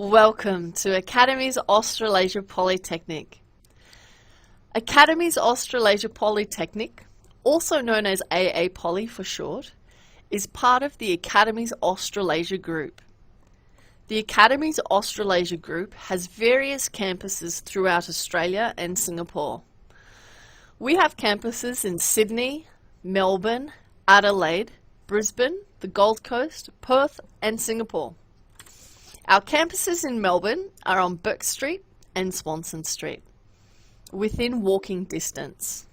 Welcome to Academies Australasia Polytechnic. Academies Australasia Polytechnic, also known as AAPoly for short, is part of the Academies Australasia Group. The Academies Australasia Group has various campuses throughout Australia and Singapore. We have campuses in Sydney, Melbourne, Adelaide, Brisbane, the Gold Coast, Perth and Singapore. Our campuses in Melbourne are on Bourke Street and Swanston Street, within walking distance.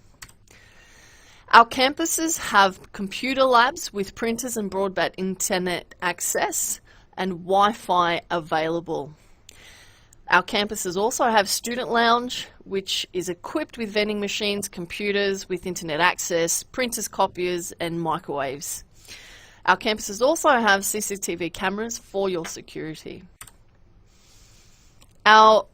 Our campuses have computer labs with printers and broadband internet access and Wi-Fi available. Our campuses also have student lounge, which is equipped with vending machines, computers with internet access, printers, copiers and microwaves. Our campuses also have CCTV cameras for your security. Our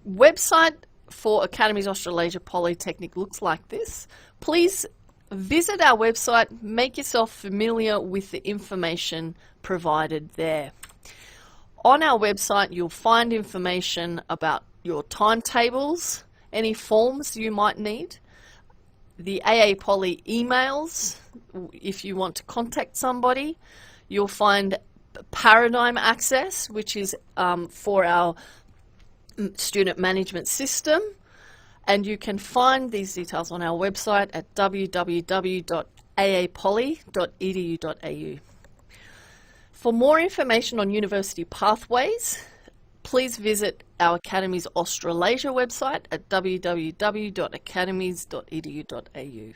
website for Academies Australasia Polytechnic looks like this. Please visit our website, make yourself familiar with the information provided there. On our website, you'll find information about your timetables, any forms you might need, the AAPoly emails, if you want to contact somebody. You'll find Paradigm access, which is for our student management system, and you can find these details on our website at www.aapoly.edu.au. For more information on university pathways, please visit our Academies Australasia website at www.academies.edu.au.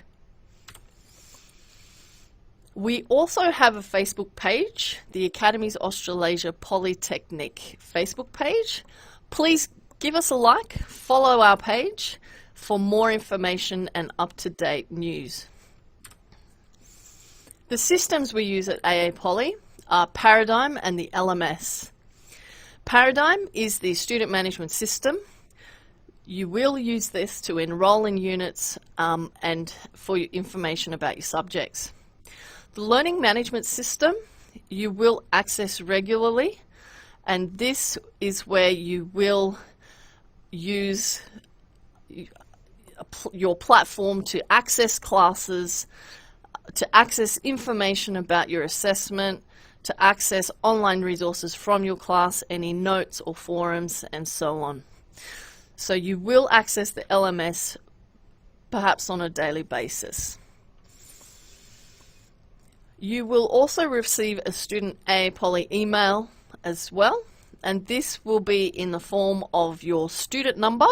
We also have a Facebook page, the Academies Australasia Polytechnic Facebook page. Please give us a like, follow our page for more information and up-to-date news. The systems we use at AAPoly are Paradigm and the LMS. Paradigm is the student management system. You will use this to enroll in units and for your information about your subjects. The learning management system you will access regularly, and this is where you will use your platform to access classes, to access information about your assessment, to access online resources from your class, any notes or forums, and so on. So you will access the LMS perhaps on a daily basis. You will also receive a student AAPoly email as well, and this will be in the form of your student number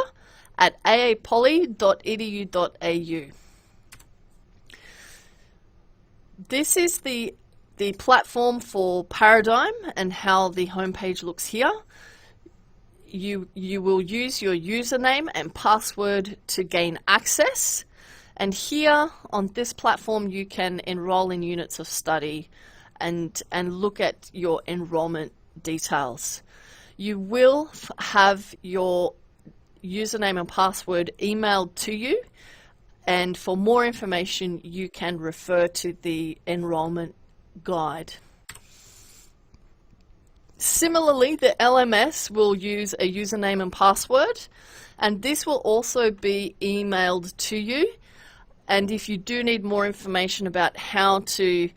at aapoly.edu.au. This is the platform for Paradigm and how the homepage looks here. You will use your username and password to gain access, and here on this platform you can enroll in units of study and look at your enrolment details. You will have your username and password emailed to you, and for more information you can refer to the enrolment guide. Similarly, the LMS will use a username and password, and this will also be emailed to you. And if you do need more information about how to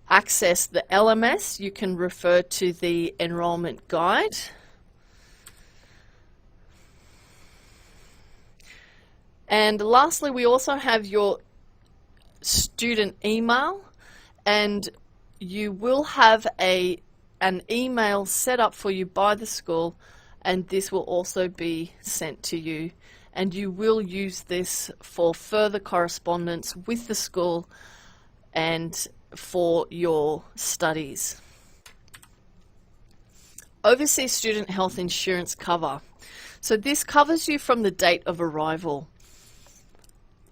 access the LMS, you can refer to the enrolment guide. And lastly, we also have your student email, and you will have an email set up for you by the school, and this will also be sent to you, and you will use this for further correspondence with the school and for your studies. Overseas student health insurance cover. So this covers you from the date of arrival.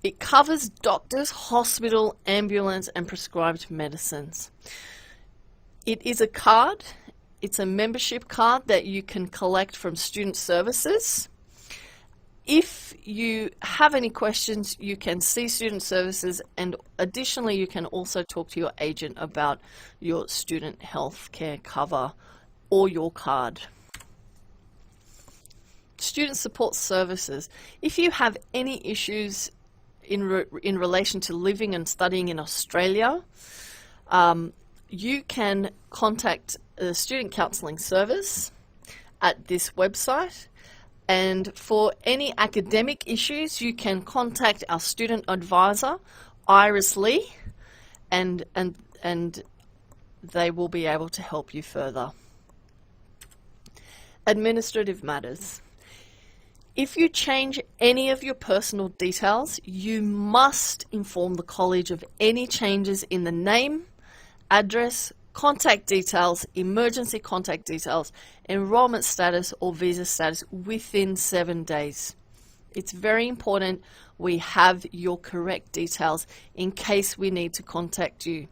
It covers doctors, hospital, ambulance and prescribed medicines. It is a card. It's a membership card that you can collect from student services. If you have any questions, you can see student services, and additionally you can also talk to your agent about your student health care cover or your card. student support services. If you have any issues in relation to living and studying in Australia, you can contact the Student Counselling Service at this website. And for any academic issues, you can contact our student advisor, Iris Lee, and they will be able to help you further. Administrative matters. If you change any of your personal details, you must inform the college of any changes in the name, address, contact details, emergency contact details, enrolment status or visa status within 7 days. It's very important we have your correct details in case we need to contact you.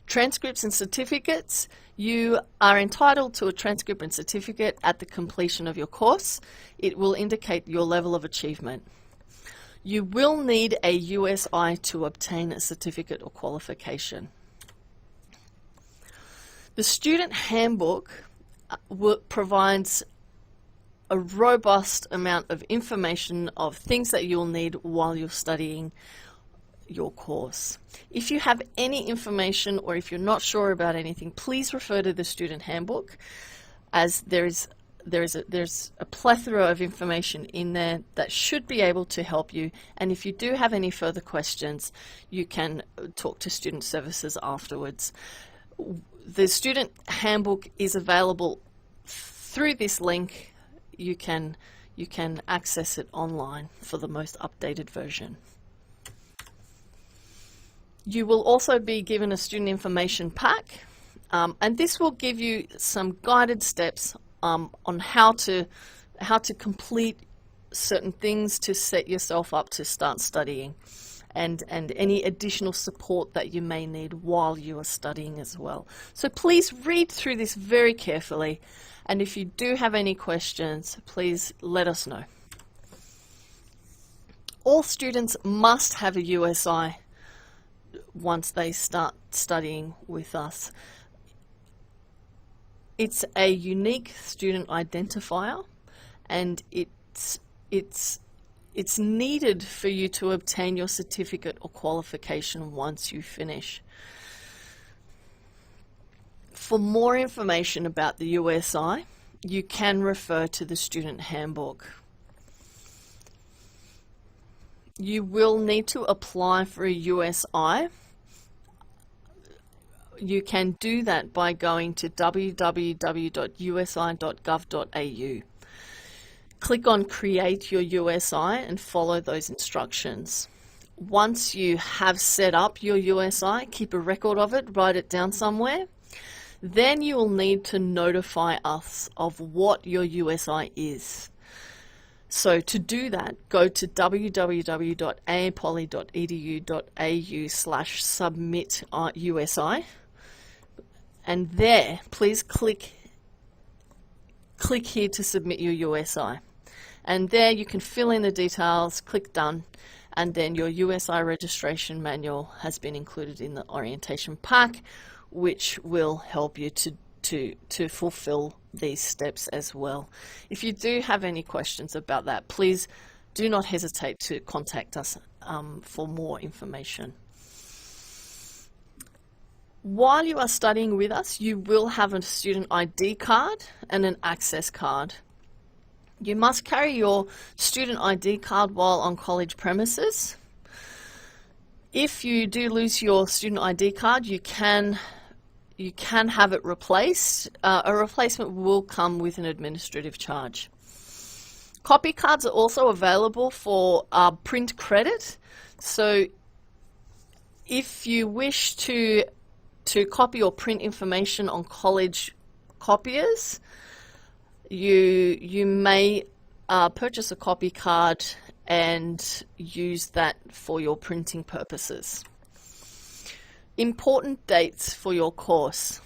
Transcripts and certificates. You are entitled to a transcript and certificate at the completion of your course. It will indicate your level of achievement. You will need a USI to obtain a certificate or qualification. The Student Handbook provides a robust amount of information of things that you'll need while you're studying your course. If you have any information or if you're not sure about anything, please refer to the Student Handbook, as there's a plethora of information in there that should be able to help you. And if you do have any further questions, you can talk to Student Services afterwards. The Student Handbook is available through this link. You can access it online for the most updated version. You will also be given a student information pack, and this will give you some guided steps on how to complete certain things to set yourself up to start studying, and any additional support that you may need while you are studying as well. So please read through this very carefully, and if you do have any questions, please let us know. All students must have a USI once they start studying with us. It's a unique student identifier, and it's needed for you to obtain your certificate or qualification once you finish. For more information about the USI, you can refer to the Student Handbook. You will need to apply for a USI. You can do that by going to www.usi.gov.au. Click on Create Your USI and follow those instructions. Once you have set up your USI, keep a record of it, write it down somewhere. Then you will need to notify us of what your USI is. So to do that, go to www.aapoly.edu.au/submit-USI, and there, please click here to submit your USI. And there you can fill in the details, click Done, and then your USI registration manual has been included in the orientation pack, which will help you to fulfill these steps as well. If you do have any questions about that, please do not hesitate to contact us for more information. While you are studying with us, you will have a student ID card and an access card. You must carry your student ID card while on college premises. If you do lose your student ID card, you can have it replaced. A replacement will come with an administrative charge. Copy cards are also available for print credit. So if you wish to copy or print information on college copiers, you may purchase a copy card and use that for your printing purposes. Important dates for your course.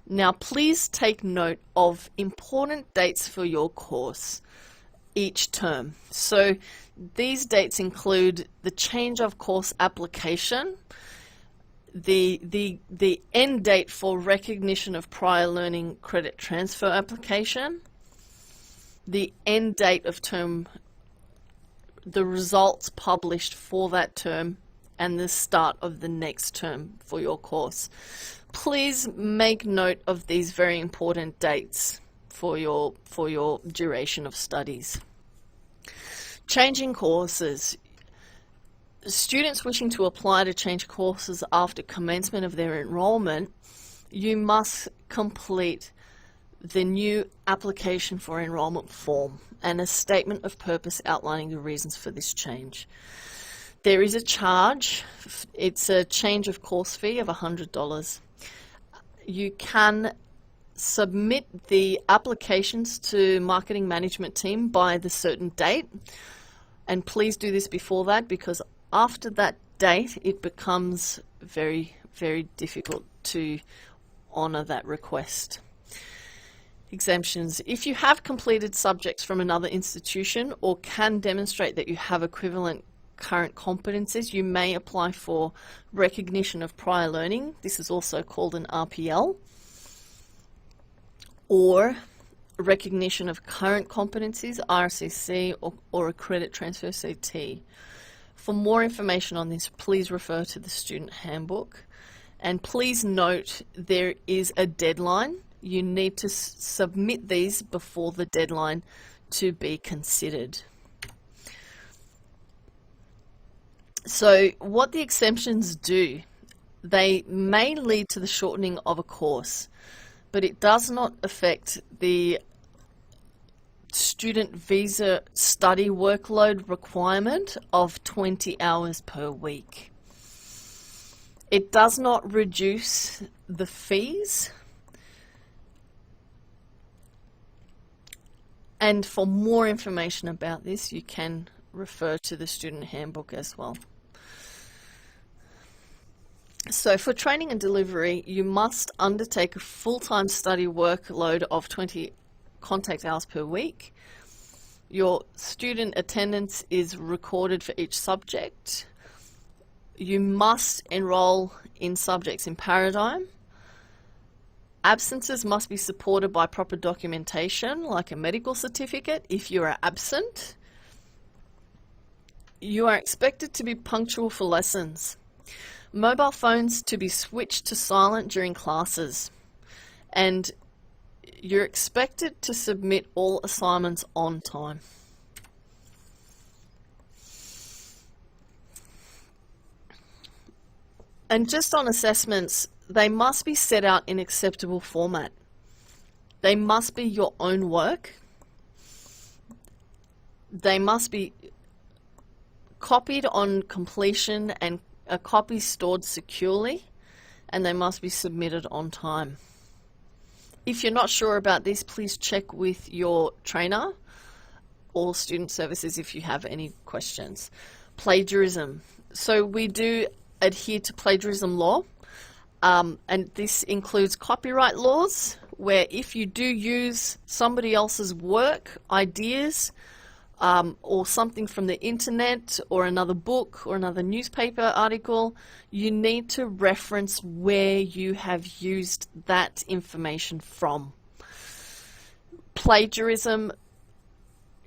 Now please take note of important dates for your course each term. So these dates include the change of course application, the end date for recognition of prior learning credit transfer application, the end date of term, the results published for that term, and the start of the next term for your course. Please make note of these very important dates for your duration of studies. Changing courses. Students wishing to apply to change courses after commencement of their enrolment, you must complete the new application for enrolment form and a statement of purpose outlining the reasons for this change. There is a charge. It's a change of course fee of $100. You can submit the applications to marketing management team by the certain date, and please do this before that, because after that date it becomes very, very difficult to honor that request. Exemptions. If you have completed subjects from another institution or can demonstrate that you have equivalent current competencies, you may apply for recognition of prior learning. This is also called an RPL, or recognition of current competencies, RCC, or a credit transfer, CT. For more information on this, please refer to the student handbook. And please note there is a deadline. You need to submit these before the deadline to be considered. So what the exemptions do, they may lead to the shortening of a course, but it does not affect the student visa study workload requirement of 20 hours per week. It does not reduce the fees. And for more information about this, you can refer to the student handbook as well. So for training and delivery, you must undertake a full-time study workload of 20 contact hours per week. Your student attendance is recorded for each subject. You must enroll in subjects in Paradigm. Absences must be supported by proper documentation, like a medical certificate if you are absent. You are expected to be punctual for lessons. Mobile phones to be switched to silent during classes. And you're expected to submit all assignments on time. And just on assessments, they must be set out in acceptable format. They must be your own work. They must be copied on completion and a copy stored securely, and they must be submitted on time. If you're not sure about this, please check with your trainer or student services if you have any questions. Plagiarism. So we do adhere to plagiarism law, and this includes copyright laws, where if you do use somebody else's work, ideas, or something from the internet or another book or another newspaper article, you need to reference where you have used that information from. Plagiarism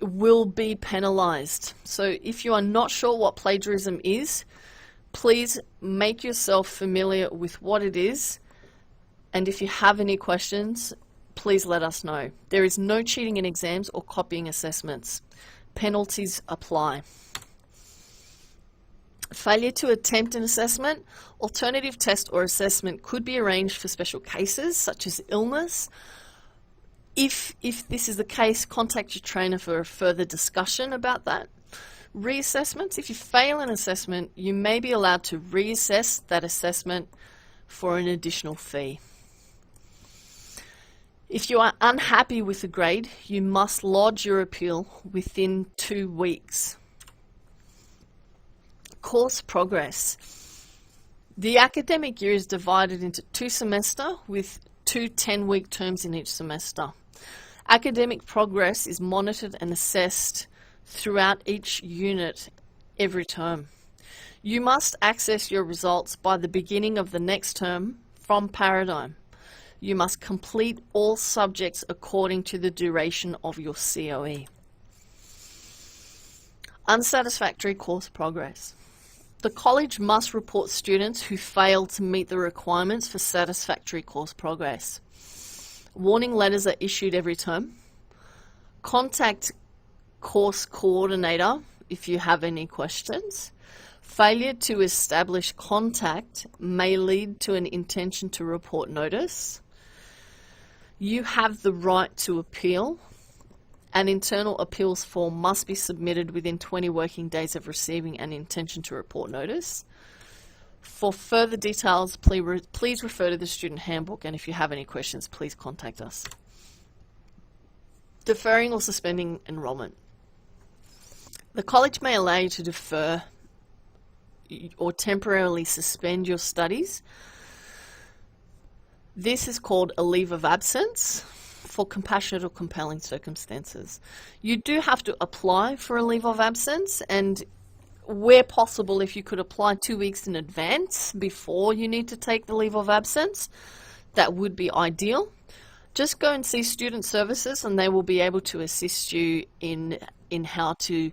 will be penalized. So if you are not sure what plagiarism is, please make yourself familiar with what it is, and if you have any questions, please let us know. There is no cheating in exams or copying assessments. Penalties apply. Failure to attempt an assessment, alternative test or assessment could be arranged for special cases such as illness. If this is the case, contact your trainer for a further discussion about that. Reassessments, if you fail an assessment, you may be allowed to reassess that assessment for an additional fee. If you are unhappy with the grade, you must lodge your appeal within 2 weeks. Course progress. The academic year is divided into 2 semesters with 2 10-week terms in each semester. Academic progress is monitored and assessed throughout each unit every term. You must access your results by the beginning of the next term from Paradigm. You must complete all subjects according to the duration of your COE. Unsatisfactory course progress. The college must report students who fail to meet the requirements for satisfactory course progress. Warning letters are issued every term. Contact course coordinator if you have any questions. Failure to establish contact may lead to an intention to report notice. You have the right to appeal. An internal appeals form must be submitted within 20 working days of receiving an intention to report notice. For further details, please refer to the student handbook, and if you have any questions, please contact us. Deferring or suspending enrolment. The college may allow you to defer or temporarily suspend your studies. This is called a leave of absence for compassionate or compelling circumstances. You do have to apply for a leave of absence, and where possible, if you could apply 2 weeks in advance before you need to take the leave of absence, that would be ideal. Just go and see student services and they will be able to assist you in how to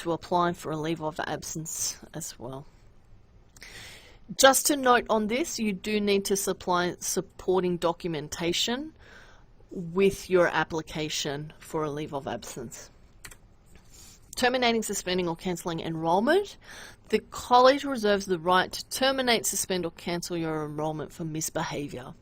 apply for a leave of absence as well. Just to note on this, you do need to supply supporting documentation with your application for a leave of absence. Terminating, suspending, or cancelling enrolment. The college reserves the right to terminate, suspend, or cancel your enrolment for misbehaviour.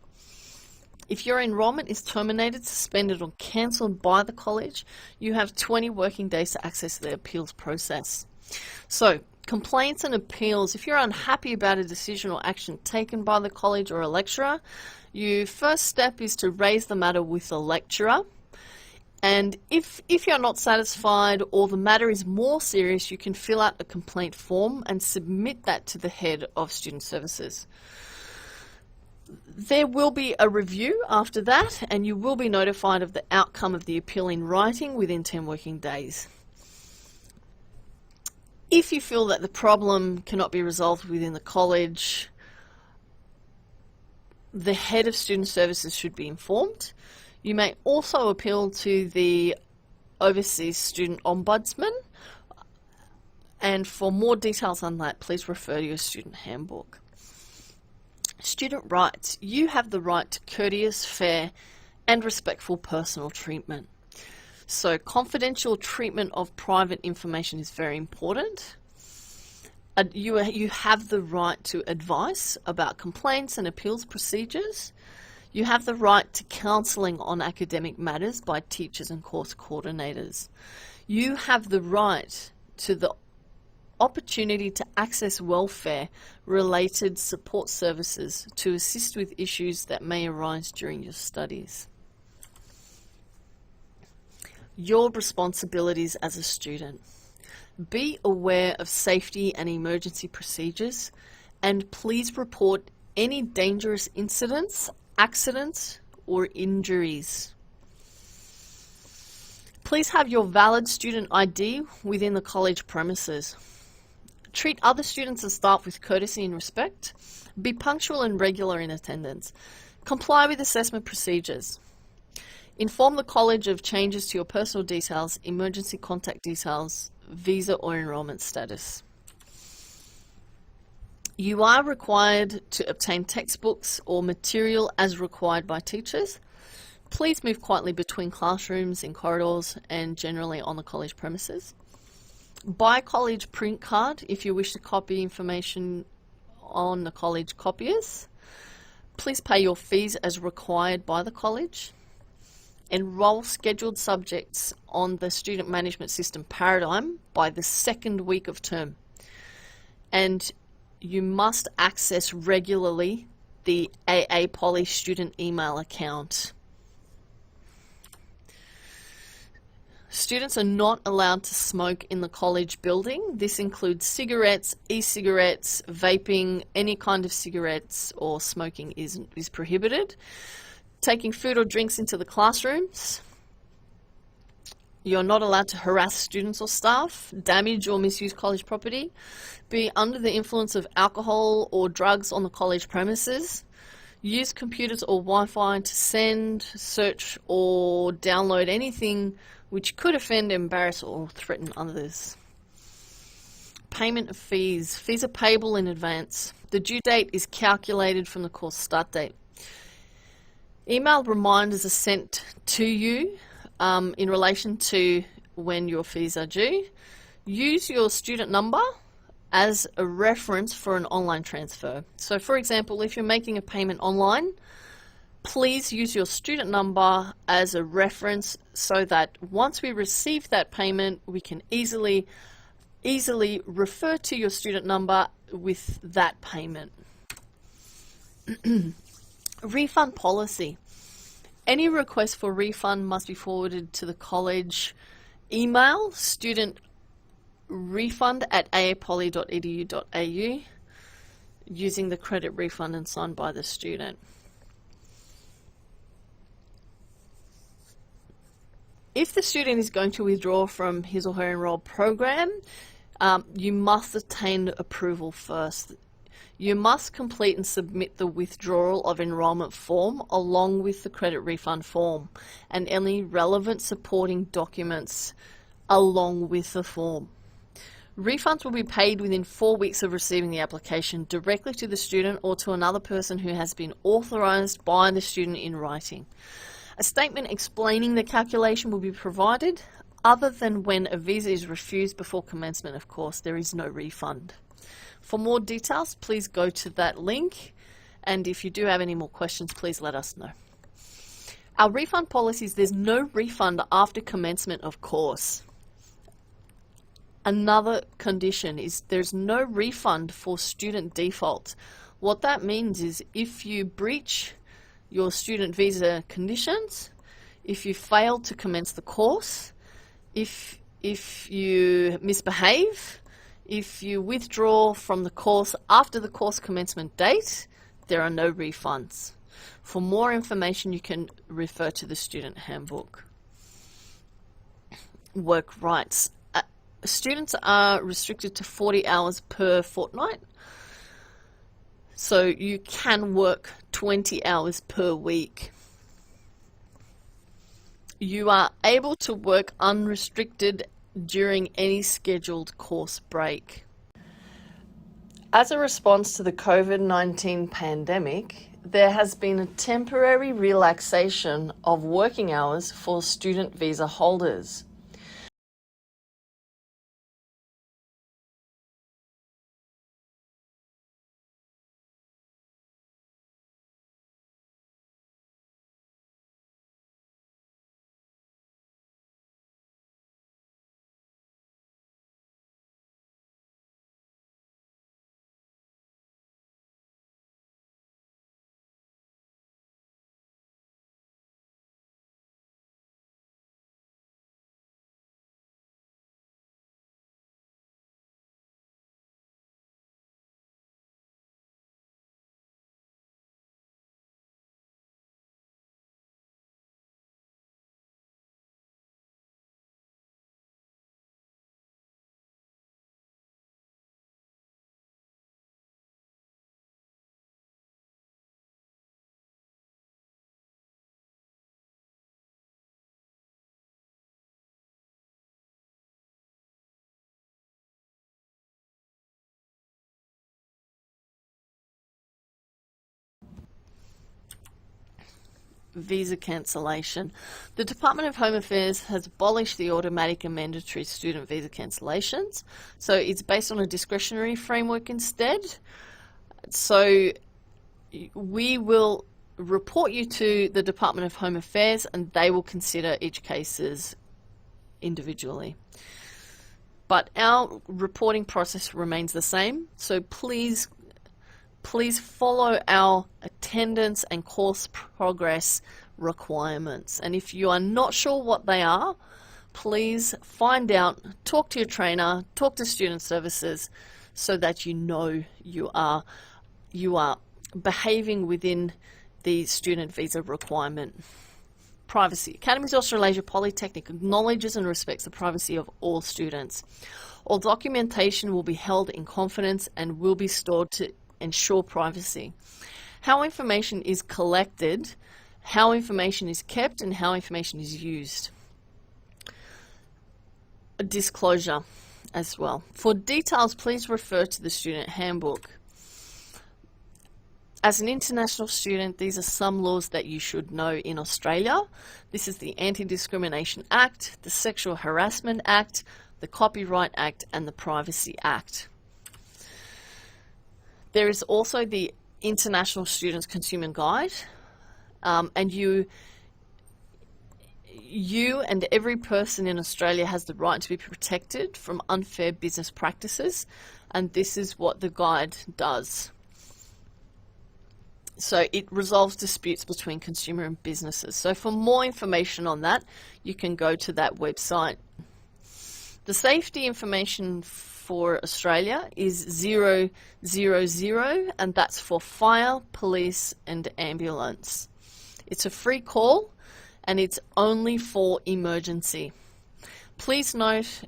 If your enrolment is terminated, suspended, or cancelled by the college, you have 20 working days to access the appeals process. So, complaints and appeals. If you're unhappy about a decision or action taken by the college or a lecturer, your first step is to raise the matter with the lecturer. And if you're not satisfied or the matter is more serious, you can fill out a complaint form and submit that to the head of student services. There will be a review after that, and you will be notified of the outcome of the appeal in writing within 10 working days. If you feel that the problem cannot be resolved within the college, the head of student services should be informed. You may also appeal to the Overseas Student Ombudsman, and for more details on that, please refer to your student handbook. Student rights. You have the right to courteous, fair, and respectful personal treatment. So confidential treatment of private information is very important. You have the right to advice about complaints and appeals procedures. You have the right to counselling on academic matters by teachers and course coordinators. You have the right to the opportunity to access welfare-related support services to assist with issues that may arise during your studies. Your responsibilities as a student. Be aware of safety and emergency procedures, and please report any dangerous incidents, accidents, or injuries. Please have your valid student ID within the college premises. Treat other students and staff with courtesy and respect. Be punctual and regular in attendance. Comply with assessment procedures. Inform the college of changes to your personal details, emergency contact details, visa or enrolment status. You are required to obtain textbooks or material as required by teachers. Please move quietly between classrooms, in corridors, and generally on the college premises. Buy college print card if you wish to copy information on the college copiers. Please pay your fees as required by the college. Enroll scheduled subjects on the student management system paradigm by the second week of term. And you must access regularly the AAPoly student email account. Students are not allowed to smoke in the college building. This includes cigarettes, e-cigarettes, vaping, any kind of cigarettes or smoking is prohibited. Taking food or drinks into the classrooms. You're not allowed to harass students or staff, damage or misuse college property, be under the influence of alcohol or drugs on the college premises. use computers or Wi-Fi to send, search, or download anything which could offend, embarrass, or threaten others. Payment of fees. Fees are payable in advance. The due date is calculated from the course start date. Email reminders are sent to you in relation to when your fees are due. Use your student number as a reference for an online transfer. So for example, if you're making a payment online, please use your student number as a reference so that once we receive that payment, we can easily refer to your student number with that payment. Refund policy. Any request for refund must be forwarded to the college email, studentrefund@aapoly.edu.au, using the credit refund and signed by the student. If the student is going to withdraw from his or her enrolled program, you must obtain approval first. You must complete and submit the withdrawal of enrolment form along with the credit refund form and any relevant supporting documents along with the form. Refunds will be paid within 4 weeks of receiving the application directly to the student or to another person who has been authorised by the student in writing. A statement explaining the calculation will be provided. Other than when a visa is refused before commencement, of course, there is no refund. For more details, please go to that link, and if you do have any more questions, please let us know. Our refund policies, there's no refund after commencement of course. Another condition is there's no refund for student default. What that means is if you breach your student visa conditions, if you fail to commence the course, if you misbehave, if you withdraw from the course after the course commencement date, there are no refunds. For more information, you can refer to the student handbook. Work rights. Students are restricted to 40 hours per fortnight, so you can work 20 hours per week. You are able to work unrestricted during any scheduled course break. As a response to the COVID-19 pandemic, there has been a temporary relaxation of working hours for student visa holders. Visa cancellation. The Department of Home Affairs has abolished the automatic and mandatory student visa cancellations. So it's based on a discretionary framework instead. So we will report you to the Department of Home Affairs and they will consider each case individually. But our reporting process remains the same. So please follow our attendance and course progress requirements. And if you are not sure what they are, please find out, talk to your trainer, talk to student services so that you know you are behaving within the student visa requirement. Privacy. Academies Australasia Polytechnic acknowledges and respects the privacy of all students. All documentation will be held in confidence and will be stored to ensure privacy. how information is collected, how information is kept, and how information is used. A disclosure as well. For details, please refer to the student handbook. As an international student, these are some laws that you should know in Australia. This is the Anti-Discrimination Act, the Sexual Harassment Act, the Copyright Act, and the Privacy Act. There is also the International Students Consumer Guide, and you and every person in Australia has the right to be protected from unfair business practices, and this is what the guide does. So it resolves disputes between consumer and businesses. So for more information on that, you can go to that website. The safety information for Australia is 000, and that's for fire, police, and ambulance. It's a free call, and it's only for emergency. Please note,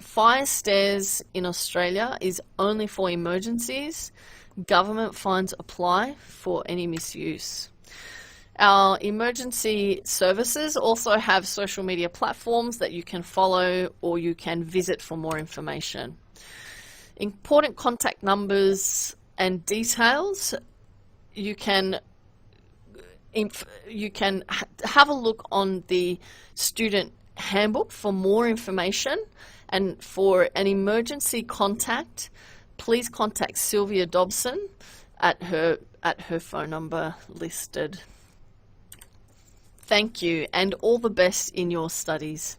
fire stairs in Australia is only for emergencies. Government fines apply for any misuse. Our emergency services also have social media platforms that you can follow or you can visit for more information. Important contact numbers and details, you can have a look on the student handbook for more information, and for an emergency contact, please contact Sylvia Dobson at her phone number listed. Thank you, and all the best in your studies.